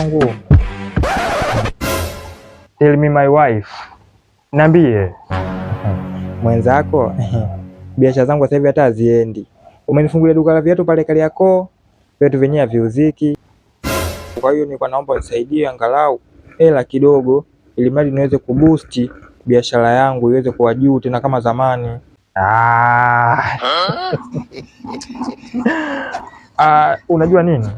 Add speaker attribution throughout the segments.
Speaker 1: wangu. Tell me my wife. Niambie.
Speaker 2: Mwenzako, biashara zangu sasa hivi hata haziendi. Umenifungulia duka la viatu pale Kariakoo, viatu vyenyewe haviuziki. Kwa hiyo nilikuwa naomba unisaidie angalau hela kidogo, ili mradi niweze kuboost biashara yangu iweze kuwa juu tena kama zamani.
Speaker 1: Unajua nini?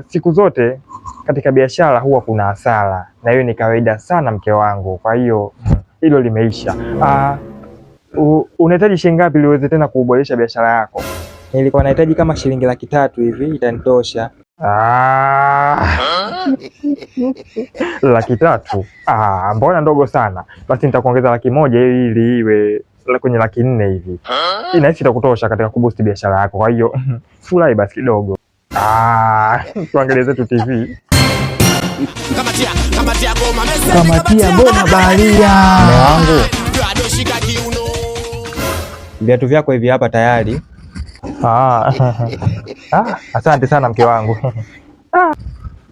Speaker 1: Siku zote katika biashara huwa kuna hasara, na hiyo ni kawaida sana mke wangu. Kwa hiyo hilo limeisha. Unahitaji shilingi ngapi ili uweze tena kuboresha biashara yako?
Speaker 2: Nilikuwa nahitaji kama shilingi 300 hivi, itanitosha.
Speaker 1: 300? Mbona ndogo sana? Basi nitakuongeza 100 ili iwe kwenye 400 hivi. Inahisi itakutosha katika kuboost biashara yako. Kwa hiyo furahi basi kidogo. Tuangalie zetu TV.
Speaker 2: Kamatia goma baharia. Wangu. Viatu vyako hivi hapa tayari.
Speaker 1: Asante sana mke wangu.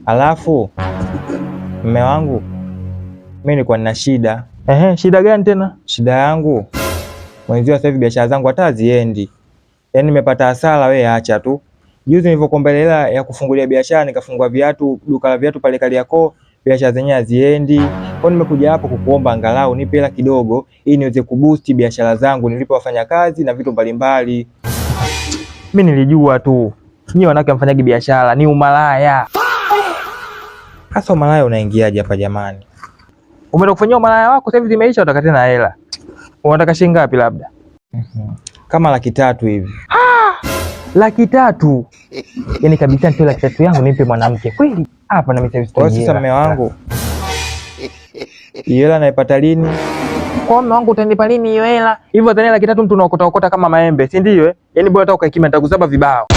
Speaker 2: Alafu mme wangu, mimi nilikuwa nina shida.
Speaker 1: Shida gani tena?
Speaker 2: Shida yangu mwenzio sasa hivi biashara zangu hata haziendi. Yaani nimepata hasara, wewe acha tu. Juzi nilivyokuombelela ya kufungulia biashara nikafungua viatu, duka la viatu pale Kariakoo, biashara zenyewe haziendi. Kwa nimekuja hapo kukuomba angalau nipe hela kidogo ili niweze kuboost biashara zangu, nilipe wafanyakazi na vitu mbalimbali.
Speaker 1: Mimi nilijua tu nyinyi wanawake mfanyaji biashara ni umalaya.
Speaker 2: Sasa umalaya unaingiaje hapa jamani?
Speaker 1: Umeenda kufanyia umalaya wako, sasa hivi zimeisha, utaka tena hela. Unataka shilingi ngapi labda?
Speaker 2: Kama 300 hivi.
Speaker 1: 300? Yaani kabisa nitoe 300 yangu nimpe mwanamke kweli? Hapa na mimi
Speaker 2: kwa sasa mume wangu. Hiyo hela naipata lini?
Speaker 1: Kwa mume wangu utanipa lini hiyo hela? Hivyo tena 300 mtu unaokota kama maembe, si ndio? Yaani bora hata ukaikima nitakuzaba vibao.